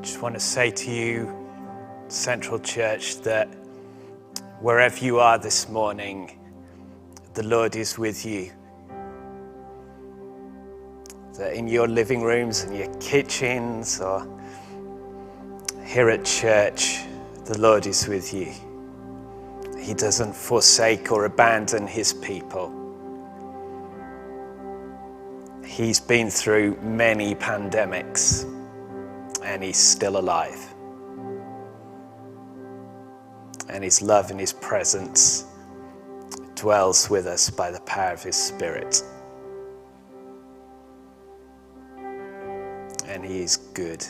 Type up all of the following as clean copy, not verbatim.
Just want to say to you, Central Church, that wherever you are this morning, the Lord is with you. That in your living rooms and your kitchens or here at church, the Lord is with you. He doesn't forsake or abandon his people. He's been through many pandemics and he's still alive. And his love and his presence dwells with us by the power of his Spirit. And he is good.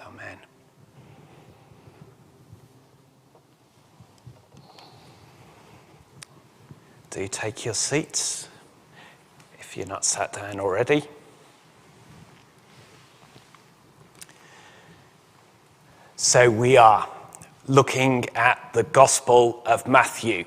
Amen. Do take your seats if you're not sat down already. So we are looking at the Gospel of Matthew,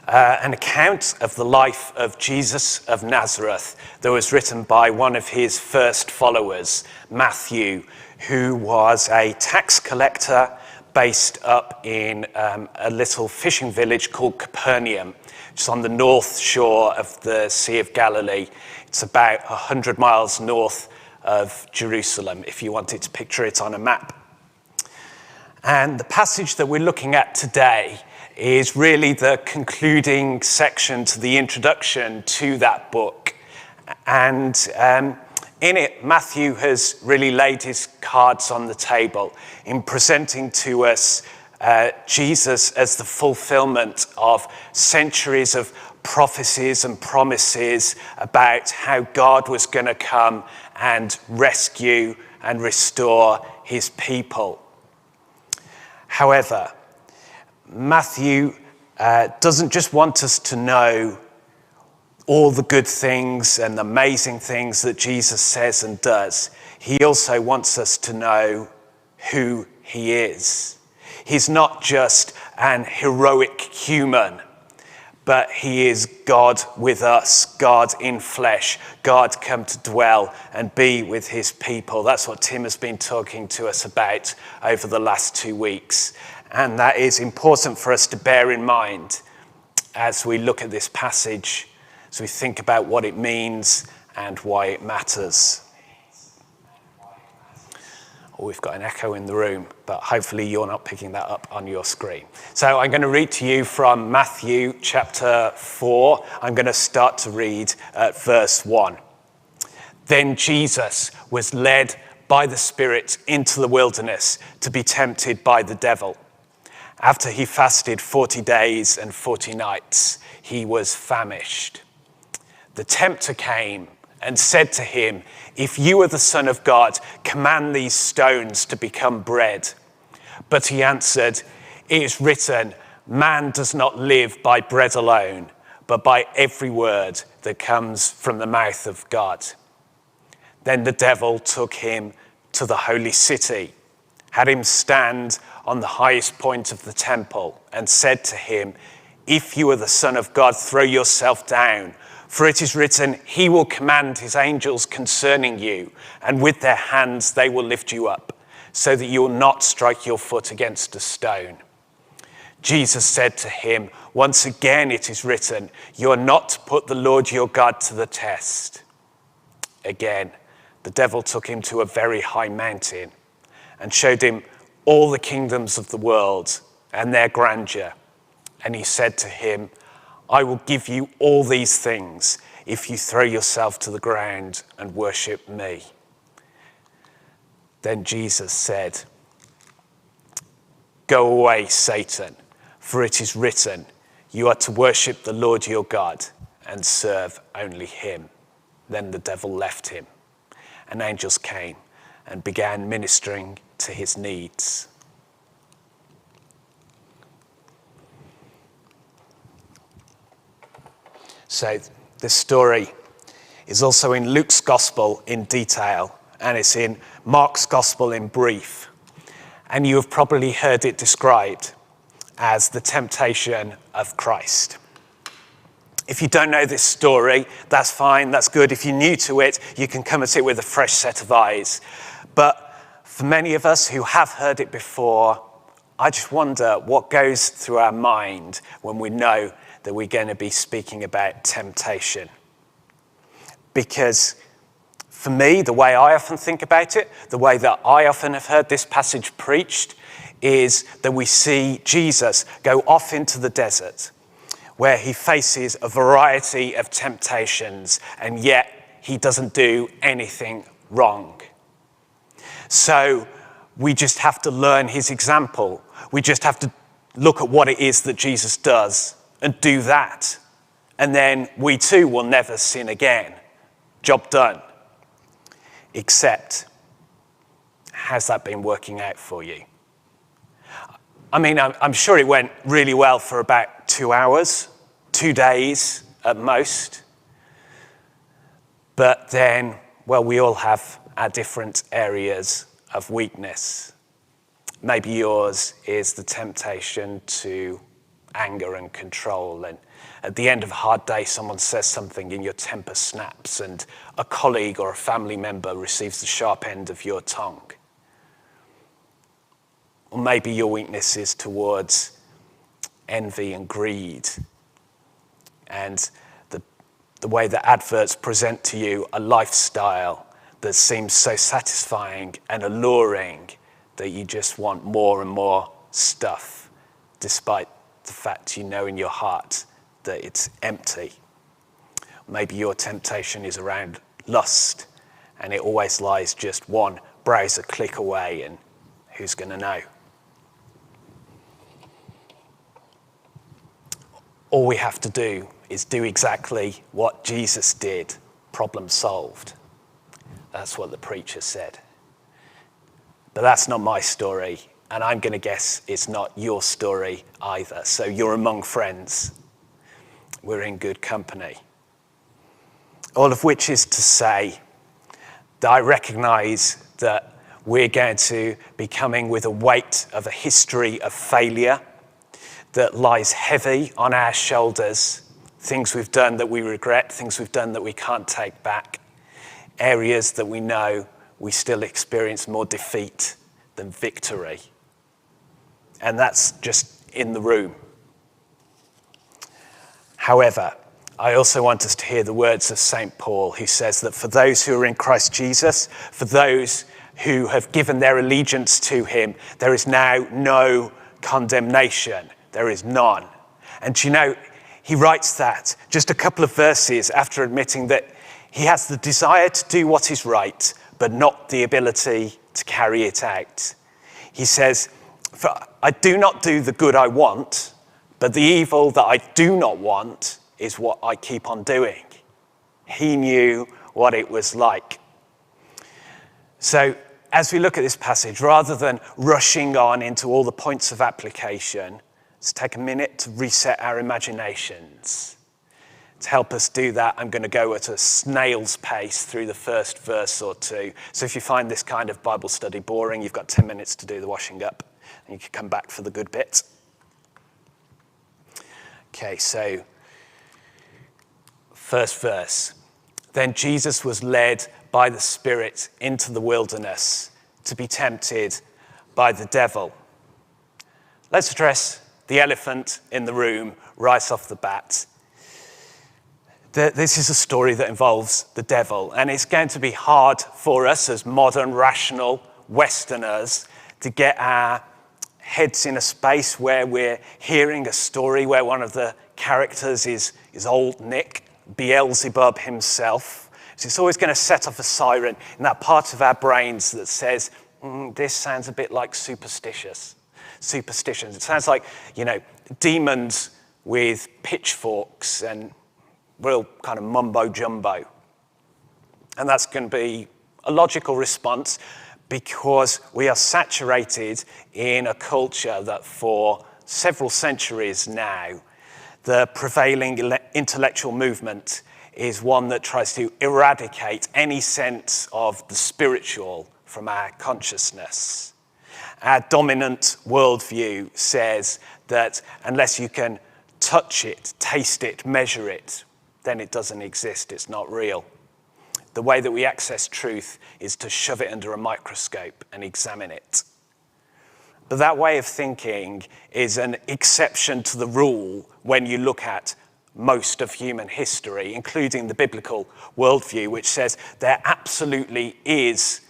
an account of the life of Jesus of Nazareth that was written by one of his first followers, Matthew, who was a tax collector based up in a little fishing village called Capernaum, which is on the north shore of the Sea of Galilee. It's about 100 miles north of Jerusalem, if you wanted to picture it on a map. And the passage that we're looking at today is really the concluding section to the introduction to that book. And in it, Matthew has really laid his cards on the table in presenting to us Jesus as the fulfillment of centuries of prophecies and promises about how God was going to come and rescue and restore his people. However, Matthew doesn't just want us to know all the good things and amazing things that Jesus says and does. He also wants us to know who he is. He's not just an heroic human, but he is God with us, God in flesh, God come to dwell and be with his people. That's what Tim has been talking to us about over the last 2 weeks. And that is important for us to bear in mind as we look at this passage, as we think about what it means and why it matters. Oh, we've got an echo in the room, but hopefully you're not picking that up on your screen. So I'm going to read to you from Matthew chapter 4. I'm going to start to read at verse 1. Then Jesus was led by the Spirit into the wilderness to be tempted by the devil. After he fasted 40 days and 40 nights, he was famished. The tempter came and said to him, "If you are the Son of God, command these stones to become bread." But he answered, "It is written, man does not live by bread alone, but by every word that comes from the mouth of God." Then the devil took him to the holy city, had him stand on the highest point of the temple, and said to him, "If you are the Son of God, throw yourself down. For it is written, he will command his angels concerning you, and with their hands they will lift you up, so that you will not strike your foot against a stone." Jesus said to him, "Once again it is written, you are not to put the Lord your God to the test." Again, the devil took him to a very high mountain and showed him all the kingdoms of the world and their grandeur. And he said to him, "I will give you all these things if you throw yourself to the ground and worship me." Then Jesus said, "Go away, Satan, for it is written, you are to worship the Lord your God and serve only him." Then the devil left him, and angels came and began ministering to his needs. So this story is also in Luke's gospel in detail, and it's in Mark's gospel in brief. And you have probably heard it described as the temptation of Christ. If you don't know this story, that's fine, that's good. If you're new to it, you can come at it with a fresh set of eyes. But for many of us who have heard it before, I just wonder what goes through our mind when we know that we're going to be speaking about temptation. Because for me, the way I often think about it, the way that I often have heard this passage preached, is that we see Jesus go off into the desert where he faces a variety of temptations, and yet he doesn't do anything wrong. So we just have to learn his example. We just have to look at what it is that Jesus does and do that. And then we too will never sin again. Job done. Except, has that been working out for you? I mean, I'm sure it went really well for about 2 hours, 2 days at most. But then, well, we all have our different areas of weakness. Maybe yours is the temptation to anger and control. And at the end of a hard day, someone says something and your temper snaps, and a colleague or a family member receives the sharp end of your tongue. Or maybe your weakness is towards envy and greed, and the way that adverts present to you a lifestyle that seems so satisfying and alluring that you just want more and more stuff, despite the fact you know in your heart that it's empty. Maybe your temptation is around lust, and it always lies just one browser click away, and who's going to know? All we have to do is do exactly what Jesus did. Problem solved. That's what the preacher said. But that's not my story, and I'm going to guess it's not your story either. So you're among friends. We're in good company. All of which is to say that I recognize that we're going to be coming with a weight of a history of failure that lies heavy on our shoulders, things we've done that we regret, things we've done that we can't take back, areas that we know we still experience more defeat than victory. And that's just in the room. However, I also want us to hear the words of St. Paul, who says that for those who are in Christ Jesus, for those who have given their allegiance to him, there is now no condemnation. There is none. And you know, he writes that just a couple of verses after admitting that he has the desire to do what is right, but not the ability to carry it out. He says, "For I do not do the good I want, but the evil that I do not want is what I keep on doing." He knew what it was like. So as we look at this passage, rather than rushing on into all the points of application, let's take a minute to reset our imaginations. To help us do that, I'm going to go at a snail's pace through the first verse or two. So if you find this kind of Bible study boring, you've got 10 minutes to do the washing up, and you can come back for the good bit. Okay, so first verse. Then Jesus was led by the Spirit into the wilderness to be tempted by the devil. Let's address the elephant in the room right off the bat. This is a story that involves the devil, and it's going to be hard for us as modern, rational Westerners to get our heads in a space where we're hearing a story where one of the characters is old Nick, Beelzebub himself. So it's always going to set off a siren in that part of our brains that says, this sounds a bit like superstitions. It sounds like, demons with pitchforks and real kind of mumbo jumbo. And that's going to be a logical response because we are saturated in a culture that for several centuries now, the prevailing intellectual movement is one that tries to eradicate any sense of the spiritual from our consciousness. Our dominant worldview says that unless you can touch it, taste it, measure it, then it doesn't exist, it's not real. The way that we access truth is to shove it under a microscope and examine it. But that way of thinking is an exception to the rule when you look at most of human history, including the biblical worldview, which says there absolutely is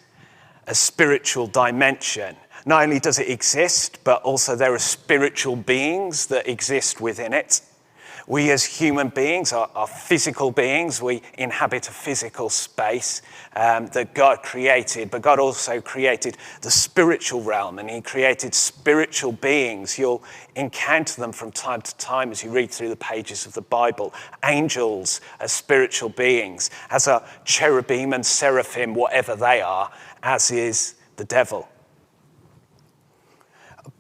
a spiritual dimension. Not only does it exist, but also there are spiritual beings that exist within it. We as human beings are physical beings. We inhabit a physical space that God created, but God also created the spiritual realm, and he created spiritual beings. You'll encounter them from time to time as you read through the pages of the Bible. Angels are spiritual beings, as are cherubim and seraphim, whatever they are, as is the devil.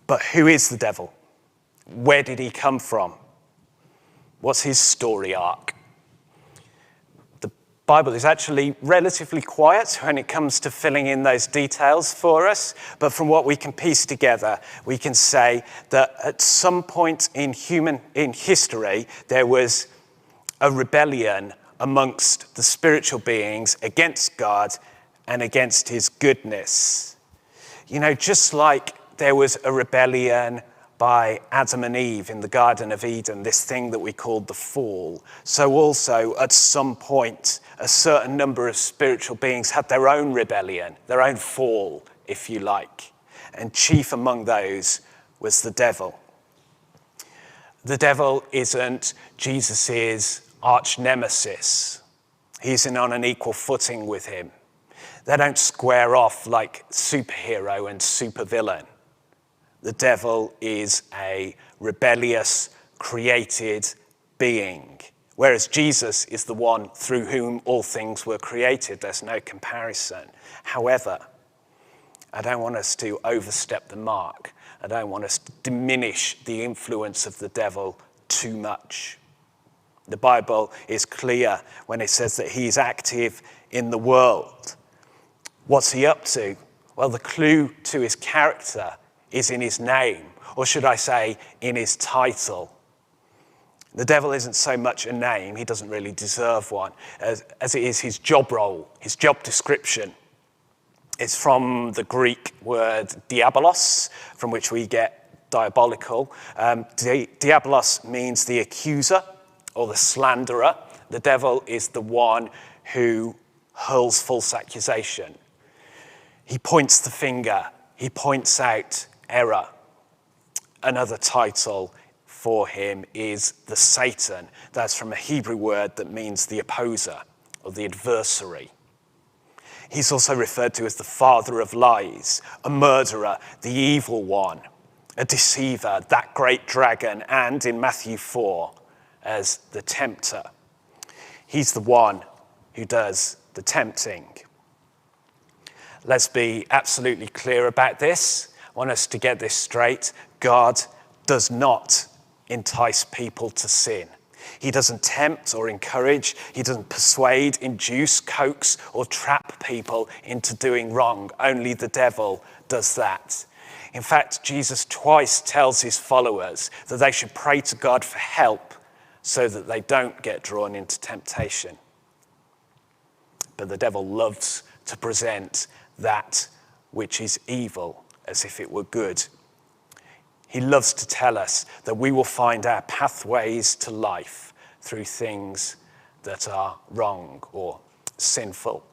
But who is the devil? Where did he come from? What's his story arc? The Bible is actually relatively quiet when it comes to filling in those details for us, but from what we can piece together, we can say that at some point in history, there was a rebellion amongst the spiritual beings against God and against his goodness. You know, just like there was a rebellion by Adam and Eve in the Garden of Eden, this thing that we called the fall. So also, at some point, a certain number of spiritual beings had their own rebellion, their own fall, if you like. And chief among those was the devil. The devil isn't Jesus' arch nemesis. He's on an equal footing with him. They don't square off like superhero and supervillain. The devil is a rebellious, created being, whereas Jesus is the one through whom all things were created. There's no comparison. However, I don't want us to overstep the mark. I don't want us to diminish the influence of the devil too much. The Bible is clear when it says that he is active in the world. What's he up to? Well, the clue to his character is in his name, or should I say, in his title. The devil isn't so much a name, he doesn't really deserve one, as it is his job role, his job description. It's from the Greek word diabolos, from which we get diabolical. Diabolos means the accuser or the slanderer. The devil is the one who hurls false accusation. He points the finger, he points out error. Another title for him is the Satan. That's from a Hebrew word that means the opposer or the adversary. He's also referred to as the father of lies, a murderer, the evil one, a deceiver, that great dragon, and in Matthew 4 as the tempter. He's the one who does the tempting. Let's be absolutely clear about this. I want us to get this straight. God does not entice people to sin. He doesn't tempt or encourage. He doesn't persuade, induce, coax, or trap people into doing wrong. Only the devil does that. In fact, Jesus twice tells his followers that they should pray to God for help so that they don't get drawn into temptation. But the devil loves to present that which is evil as if it were good. He loves to tell us that we will find our pathways to life through things that are wrong or sinful.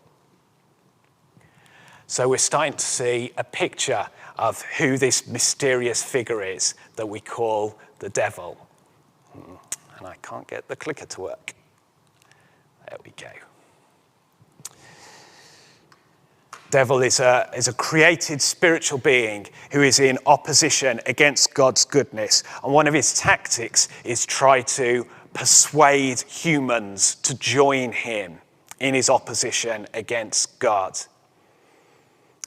So we're starting to see a picture of who this mysterious figure is that we call the devil. And I can't get the clicker to work. There we go. Devil is a created spiritual being who is in opposition against God's goodness. And one of his tactics is try to persuade humans to join him in his opposition against God.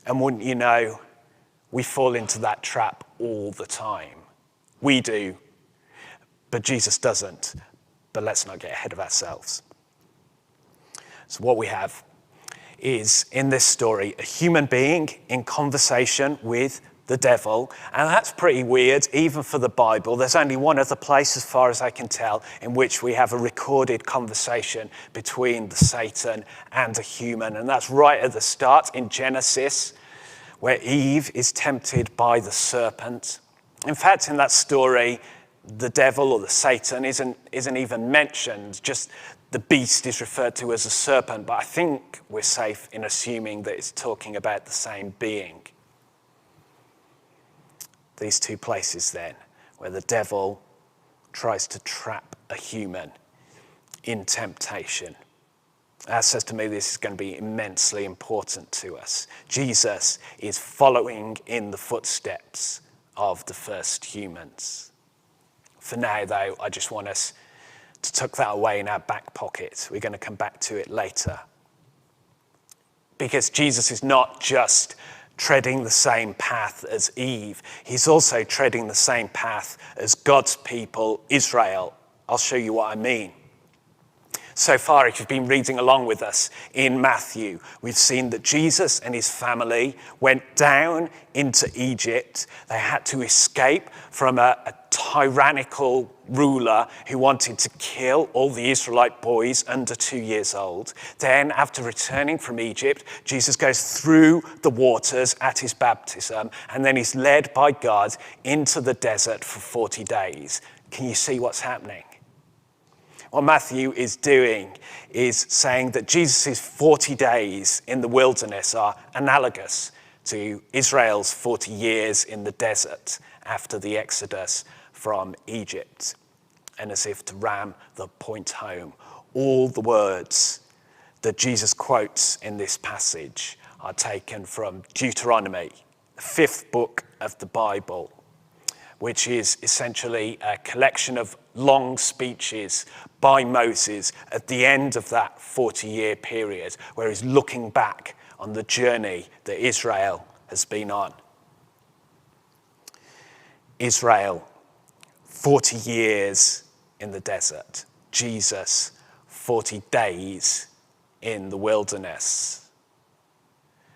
And wouldn't you know, we fall into that trap all the time. We do, but Jesus doesn't. But let's not get ahead of ourselves. So what we have is, in this story, a human being in conversation with the devil, and that's pretty weird even for the Bible. There's only one other place, as far as I can tell, in which we have a recorded conversation between the Satan and a human, and that's right at the start in Genesis, where Eve is tempted by the serpent. In fact, in that story, the devil or the Satan isn't even mentioned, just the beast is referred to as a serpent, but I think we're safe in assuming that it's talking about the same being. These two places then, where the devil tries to trap a human in temptation. That says to me this is going to be immensely important to us. Jesus is following in the footsteps of the first humans. For now, though, I just want us to tuck that away in our back pocket. We're going to come back to it later. Because Jesus is not just treading the same path as Eve. He's also treading the same path as God's people, Israel. I'll show you what I mean. So far, if you've been reading along with us in Matthew, we've seen that Jesus and his family went down into Egypt. They had to escape from a tyrannical ruler who wanted to kill all the Israelite boys under 2 years old. Then, after returning from Egypt, Jesus goes through the waters at his baptism, and then he's led by God into the desert for 40 days. Can you see what's happening? What Matthew is doing is saying that Jesus' 40 days in the wilderness are analogous to Israel's 40 years in the desert after the Exodus from Egypt. And as if to ram the point home, all the words that Jesus quotes in this passage are taken from Deuteronomy, the 5th book of the Bible, which is essentially a collection of long speeches by Moses at the end of that 40-year period, where he's looking back on the journey that Israel has been on. Israel, 40 years in the desert. Jesus, 40 days in the wilderness.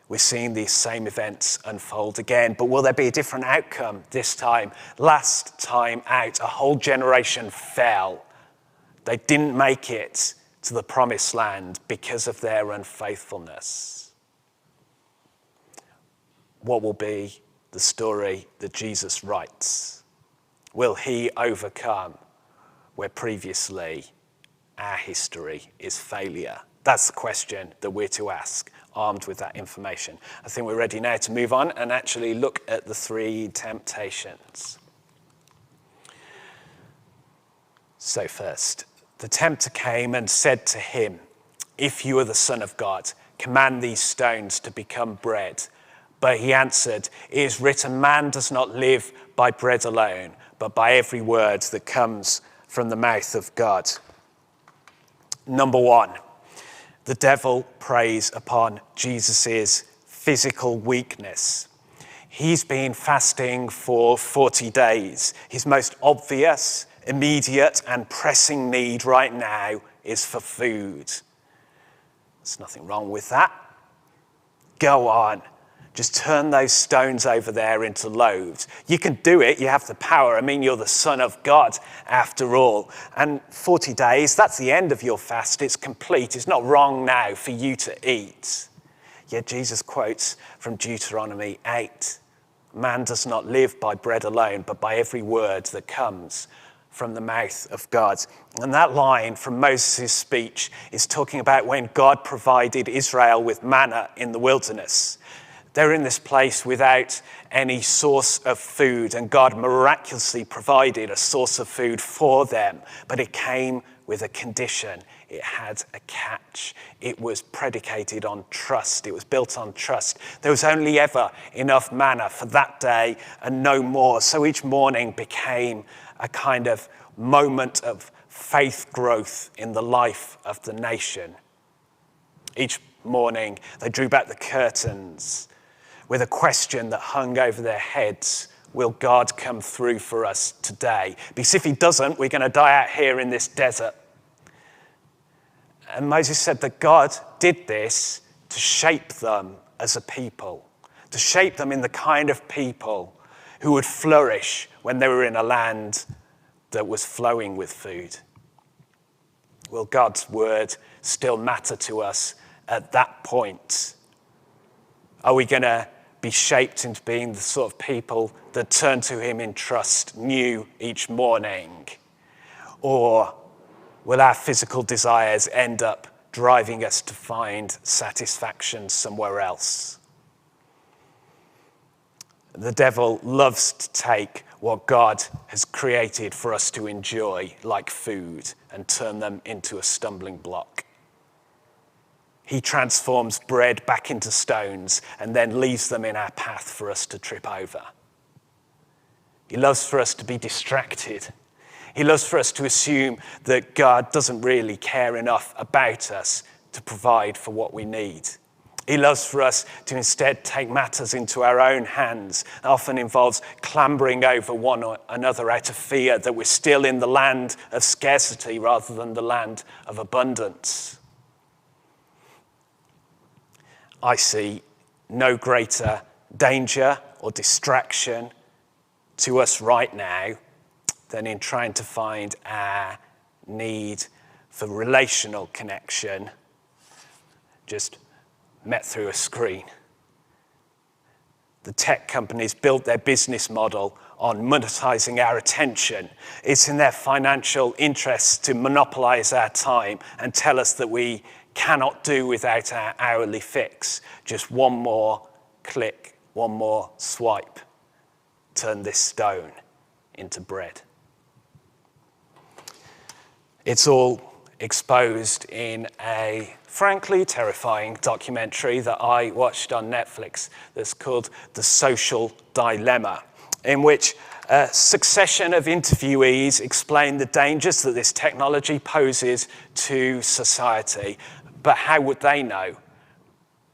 We're seeing these same events unfold again, but will there be a different outcome this time? Last time out, a whole generation fell. They didn't make it to the promised land because of their unfaithfulness. What will be the story that Jesus writes? Will he overcome where previously our history is failure? That's the question that we're to ask, armed with that information. I think we're ready now to move on and actually look at the 3 temptations. So first, the tempter came and said to him, "If you are the Son of God, command these stones to become bread." But he answered, "It is written, man does not live by bread alone, but by every word that comes from the mouth of God." Number 1, the devil preys upon Jesus' physical weakness. He's been fasting for 40 days. His most obvious, immediate and pressing need right now is for food. There's nothing wrong with that. Go on. Just turn those stones over there into loaves. You can do it. You have the power. I mean, you're the Son of God after all. And 40 days, that's the end of your fast. It's complete. It's not wrong now for you to eat. Yet Jesus quotes from Deuteronomy 8. Man does not live by bread alone, but by every word that comes from the mouth of God. And that line from Moses' speech is talking about when God provided Israel with manna in the wilderness. They're in this place without any source of food, and God miraculously provided a source of food for them, but it came with a condition. It had a catch. It was predicated on trust. It was built on trust. There was only ever enough manna for that day and no more. So each morning became a kind of moment of faith growth in the life of the nation. Each morning they drew back the curtains with a question that hung over their heads: will God come through for us today? Because if he doesn't, we're going to die out here in this desert. And Moses said that God did this to shape them as a people, to shape them in the kind of people who would flourish when they were in a land that was flowing with food? Will God's word still matter to us at that point? Are we going to be shaped into being the sort of people that turn to him in trust new each morning? Or will our physical desires end up driving us to find satisfaction somewhere else? The devil loves to take what God has created for us to enjoy, like food, and turn them into a stumbling block. He transforms bread back into stones and then leaves them in our path for us to trip over. He loves for us to be distracted. He loves for us to assume that God doesn't really care enough about us to provide for what we need. He loves for us to instead take matters into our own hands. It often involves clambering over one another out of fear that we're still in the land of scarcity rather than the land of abundance. I see no greater danger or distraction to us right now than in trying to find our need for relational connection just met through a screen. The tech companies built their business model on monetizing our attention. It's in their financial interests to monopolize our time and tell us that we cannot do without our hourly fix. Just one more click, one more swipe, turn this stone into bread. It's all exposed in a frankly terrifying documentary that I watched on Netflix that's called The Social Dilemma, in which a succession of interviewees explain the dangers that this technology poses to society. But how would they know?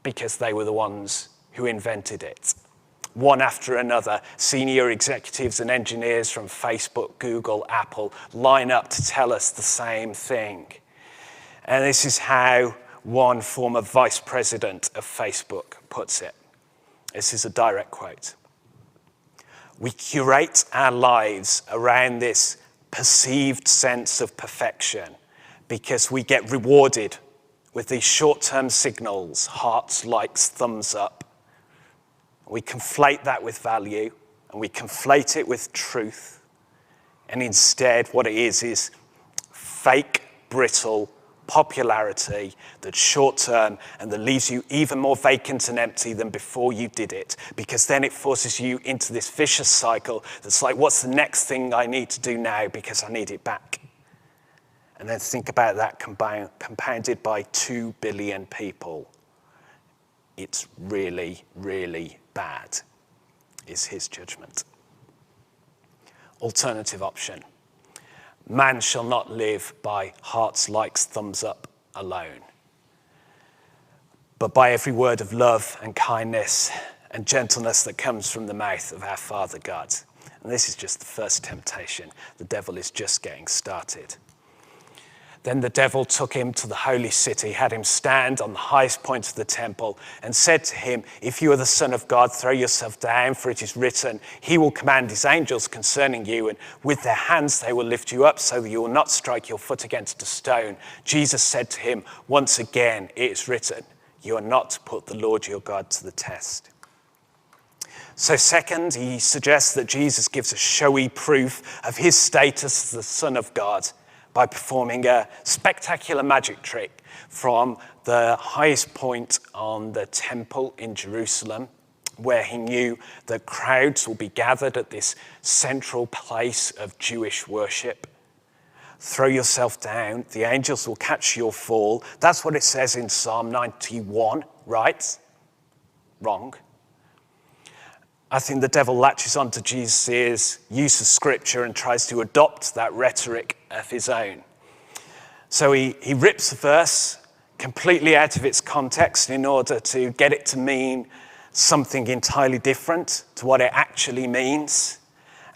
Because they were the ones who invented it. One after another, senior executives and engineers from Facebook, Google, Apple line up to tell us the same thing. And this is how one former vice president of Facebook puts it. This is a direct quote. We curate our lives around this perceived sense of perfection because we get rewarded with these short-term signals, hearts, likes, thumbs up. We conflate that with value, and we conflate it with truth. And instead, what it is fake, brittle popularity that's short-term and that leaves you even more vacant and empty than before you did it, because then it forces you into this vicious cycle that's like, what's the next thing I need to do now because I need it back? And then think about that compounded by 2 billion people. It's really, really bad, is his judgment. Alternative option. Man shall not live by hearts, likes, thumbs up alone, but by every word of love and kindness and gentleness that comes from the mouth of our Father God. And this is just the first temptation. The devil is just getting started. Then the devil took him to the holy city, had him stand on the highest point of the temple, and said to him, if you are the Son of God, throw yourself down, for it is written, he will command his angels concerning you, and with their hands they will lift you up so that you will not strike your foot against a stone. Jesus said to him, once again, it is written, you are not to put the Lord your God to the test. So second, he suggests that Jesus gives a showy proof of his status as the Son of God by performing a spectacular magic trick from the highest point on the temple in Jerusalem, where he knew that crowds will be gathered at this central place of Jewish worship. Throw yourself down, the angels will catch your fall. That's what it says in Psalm 91, right? Wrong. I think the devil latches onto Jesus' use of scripture and tries to adopt that rhetoric of his own. So he rips the verse completely out of its context in order to get it to mean something entirely different to what it actually means.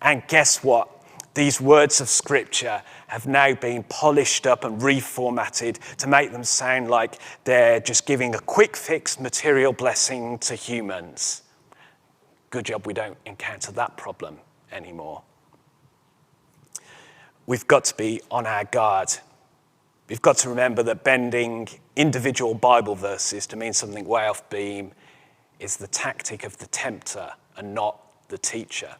And guess what? These words of scripture have now been polished up and reformatted to make them sound like they're just giving a quick fix material blessing to humans. Good job we don't encounter that problem anymore. We've got to be on our guard. We've got to remember that bending individual Bible verses to mean something way off beam is the tactic of the tempter and not the teacher.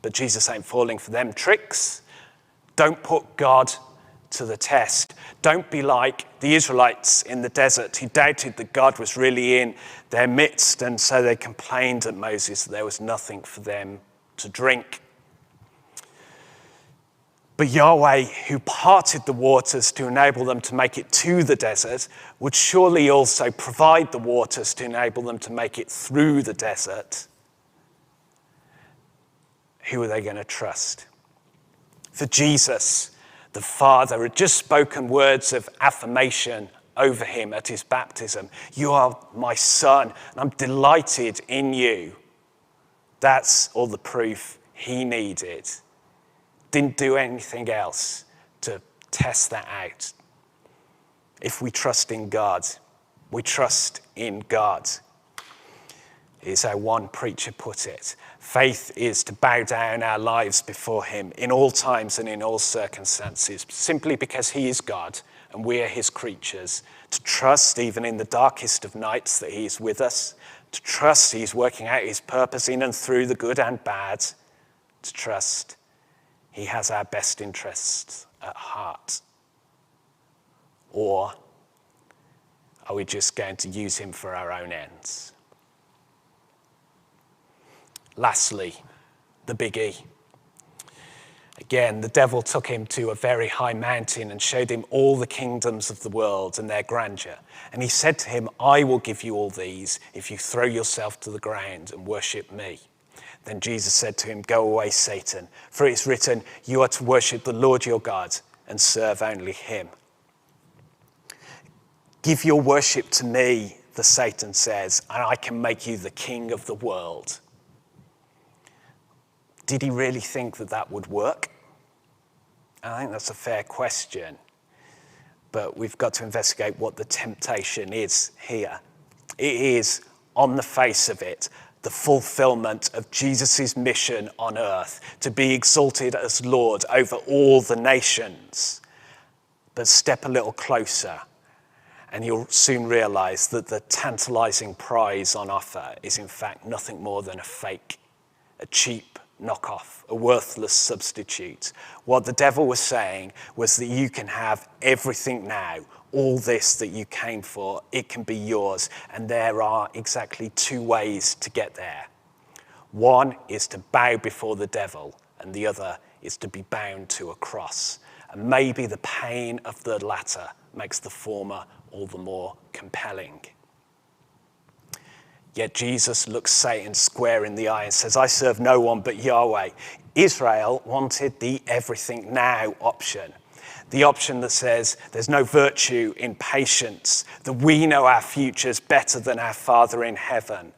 But Jesus ain't falling for them tricks. Don't put God to the test. Don't be like the Israelites in the desert who doubted that God was really in their midst, and so they complained at Moses that there was nothing for them to drink. But Yahweh, who parted the waters to enable them to make it to the desert, would surely also provide the waters to enable them to make it through the desert. Who are they going to trust? For Jesus, the Father had just spoken words of affirmation over him at his baptism. You are my son, and I'm delighted in you. That's all the proof he needed. Didn't do anything else to test that out. If we trust in God, we trust in God. Is how one preacher put it. Faith is to bow down our lives before him in all times and in all circumstances, simply because he is God and we are his creatures. To trust even in the darkest of nights that he is with us. To trust he's working out his purpose in and through the good and bad. To trust he has our best interests at heart. Or are we just going to use him for our own ends? Lastly, the big E. Again, the devil took him to a very high mountain and showed him all the kingdoms of the world and their grandeur. And he said to him, I will give you all these if you throw yourself to the ground and worship me. Then Jesus said to him, go away, Satan, for it is written, you are to worship the Lord your God and serve only him. Give your worship to me, the Satan says, and I can make you the king of the world. Did he really think that that would work? I think that's a fair question. But we've got to investigate what the temptation is here. It is, on the face of it, the fulfillment of Jesus' mission on earth, to be exalted as Lord over all the nations. But step a little closer, and you'll soon realize that the tantalizing prize on offer is in fact nothing more than a fake, a cheap knockoff, a worthless substitute. What the devil was saying was that you can have everything now, all this that you came for, it can be yours. And there are exactly two ways to get there. One is to bow before the devil, and the other is to be bound to a cross. And maybe the pain of the latter makes the former all the more compelling. Yet Jesus looks Satan square in the eye and says, I serve no one but Yahweh. Israel wanted the everything now option. The option that says there's no virtue in patience, that we know our futures better than our Father in heaven,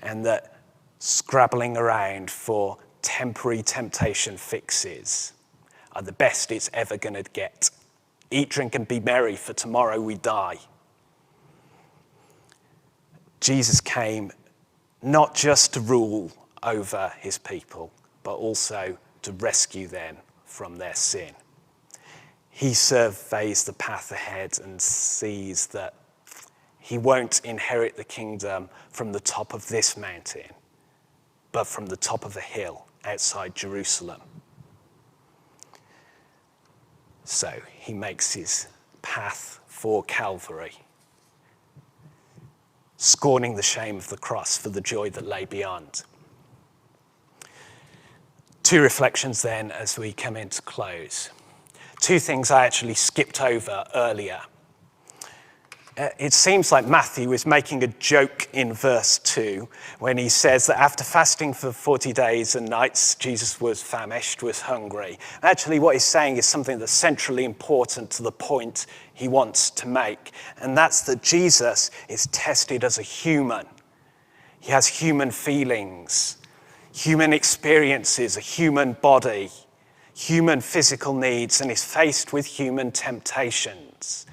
and that scrabbling around for temporary temptation fixes are the best it's ever going to get. Eat, drink, and be merry, for tomorrow we die. Jesus came not just to rule over his people, but also to rescue them from their sin. He surveys the path ahead and sees that he won't inherit the kingdom from the top of this mountain, but from the top of a hill outside Jerusalem. So he makes his path for Calvary, scorning the shame of the cross for the joy that lay beyond. Two reflections then as we come into close. Two things I actually skipped over earlier. It seems like Matthew is making a joke in verse 2 when he says that after fasting for 40 days and nights, Jesus was famished, was hungry. Actually, what he's saying is something that's centrally important to the point he wants to make, and that's that Jesus is tested as a human. He has human feelings, human experiences, a human body, human physical needs, and is faced with human temptations.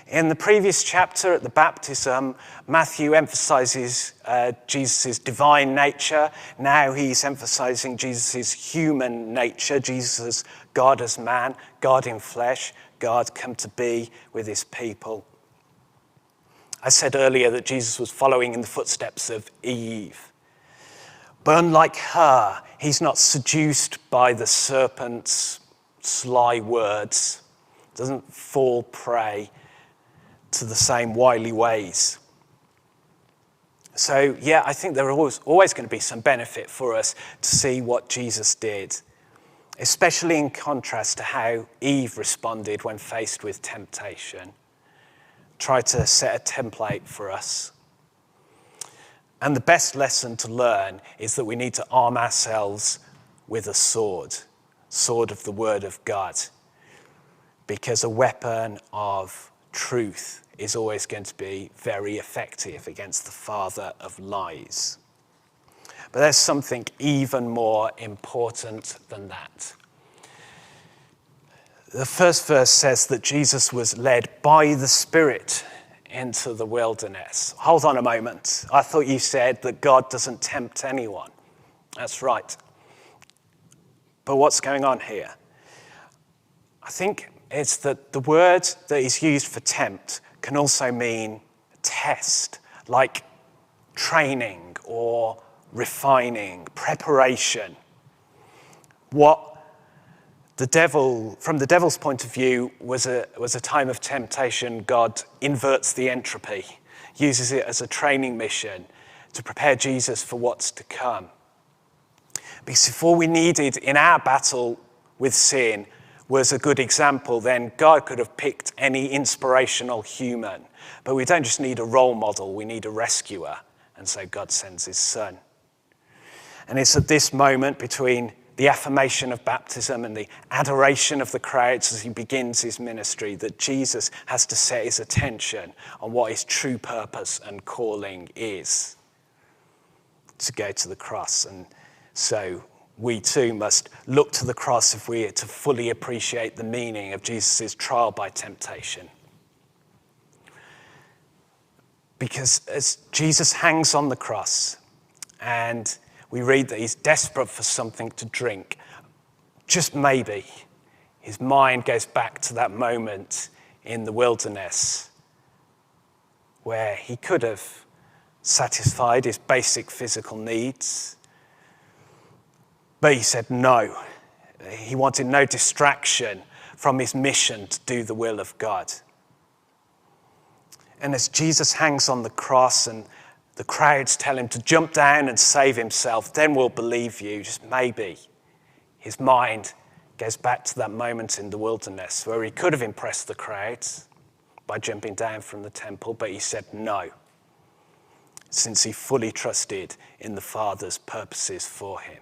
In the previous chapter at the baptism, Matthew emphasizes Jesus' divine nature. Now he's emphasizing Jesus' human nature, Jesus' God as man, God in flesh, God come to be with his people. I said earlier that Jesus was following in the footsteps of Eve. But unlike her, he's not seduced by the serpent's sly words, doesn't fall prey to the same wily ways. So, yeah, I think there are always going to be some benefit for us to see what Jesus did, especially in contrast to how Eve responded when faced with temptation. Try to set a template for us. And the best lesson to learn is that we need to arm ourselves with a sword of the Word of God, because a weapon of truth is always going to be very effective against the father of lies. But there's something even more important than that. The first verse says that Jesus was led by the Spirit into the wilderness. Hold on a moment. I thought you said that God doesn't tempt anyone. That's right. But what's going on here? I think it's that the word that is used for tempt can also mean test, like training or refining, preparation. What the devil, from the devil's point of view, was a time of temptation. God inverts the entropy, uses it as a training mission to prepare Jesus for what's to come. Because if all we needed in our battle with sin was a good example, then God could have picked any inspirational human. But we don't just need a role model, we need a rescuer. And so God sends his son. And it's at this moment between the affirmation of baptism and the adoration of the crowds as he begins his ministry that Jesus has to set his attention on what his true purpose and calling is: to go to the cross. And so we too must look to the cross if we are to fully appreciate the meaning of Jesus' trial by temptation. Because as Jesus hangs on the cross and we read that he's desperate for something to drink, just maybe his mind goes back to that moment in the wilderness where he could have satisfied his basic physical needs. But he said no. He wanted no distraction from his mission to do the will of God. And as Jesus hangs on the cross and the crowds tell him to jump down and save himself, then we'll believe you, just maybe, his mind goes back to that moment in the wilderness where he could have impressed the crowds by jumping down from the temple, but he said no, since he fully trusted in the Father's purposes for him.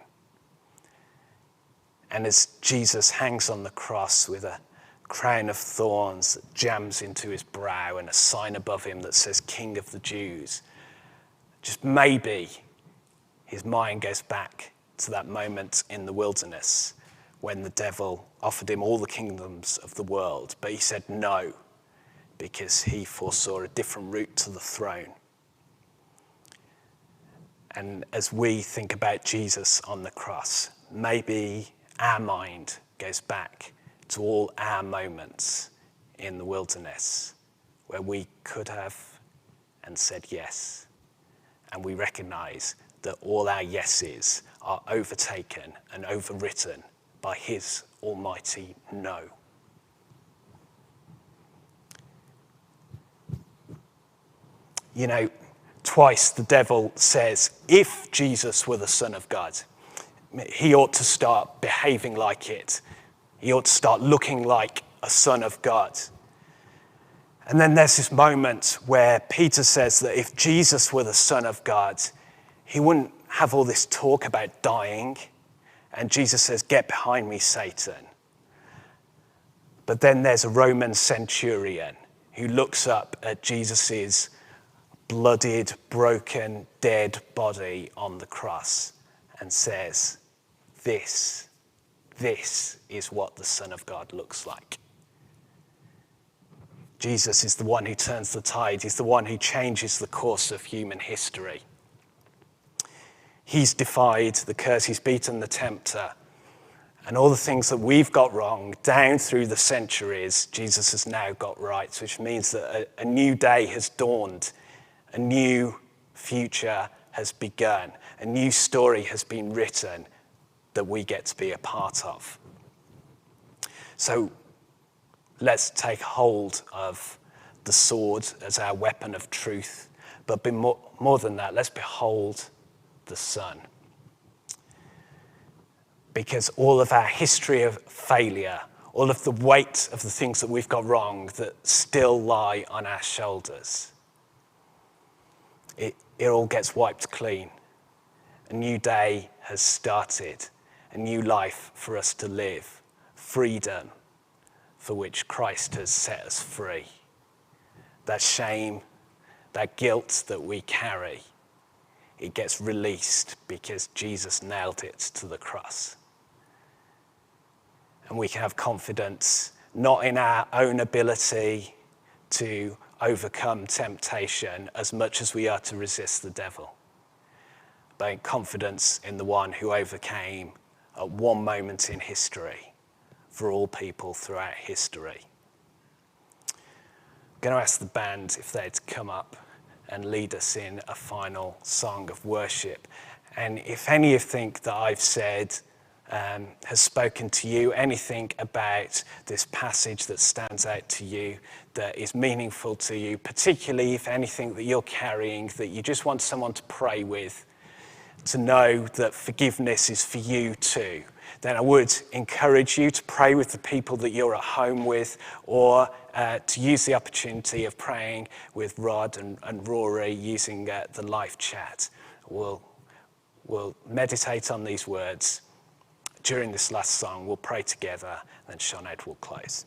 And as Jesus hangs on the cross with a crown of thorns that jams into his brow and a sign above him that says King of the Jews, just maybe his mind goes back to that moment in the wilderness when the devil offered him all the kingdoms of the world, but he said no because he foresaw a different route to the throne. And as we think about Jesus on the cross, maybe our mind goes back to all our moments in the wilderness where we could have and said yes. And we recognize that all our yeses are overtaken and overwritten by his almighty no. You know, twice the devil says, if Jesus were the Son of God, he ought to start behaving like it. He ought to start looking like a son of God. And then there's this moment where Peter says that if Jesus were the Son of God, he wouldn't have all this talk about dying. And Jesus says, get behind me, Satan. But then there's a Roman centurion who looks up at Jesus's bloodied, broken, dead body on the cross and says, This is what the Son of God looks like. Jesus is the one who turns the tide. He's the one who changes the course of human history. He's defied the curse. He's beaten the tempter. And all the things that we've got wrong down through the centuries, Jesus has now got right, which means that a new day has dawned. A new future has begun. A new story has been written that we get to be a part of. So let's take hold of the sword as our weapon of truth. But more than that, let's behold the Son. Because all of our history of failure, all of the weight of the things that we've got wrong that still lie on our shoulders, it all gets wiped clean. A new day has started, a new life for us to live, freedom for which Christ has set us free. That shame, that guilt that we carry, it gets released because Jesus nailed it to the cross. And we can have confidence not in our own ability to overcome temptation as much as we are to resist the devil, but in confidence in the one who overcame at one moment in history for all people throughout history. I'm going to ask the band if they'd come up and lead us in a final song of worship. And if anything that I've said has spoken to you, anything about this passage that stands out to you, that is meaningful to you, particularly if anything that you're carrying, that you just want someone to pray with, to know that forgiveness is for you too, then I would encourage you to pray with the people that you're at home with, or to use the opportunity of praying with Rod and Rory using the live chat. We'll meditate on these words. During this last song, we'll pray together, and then Sinead will close.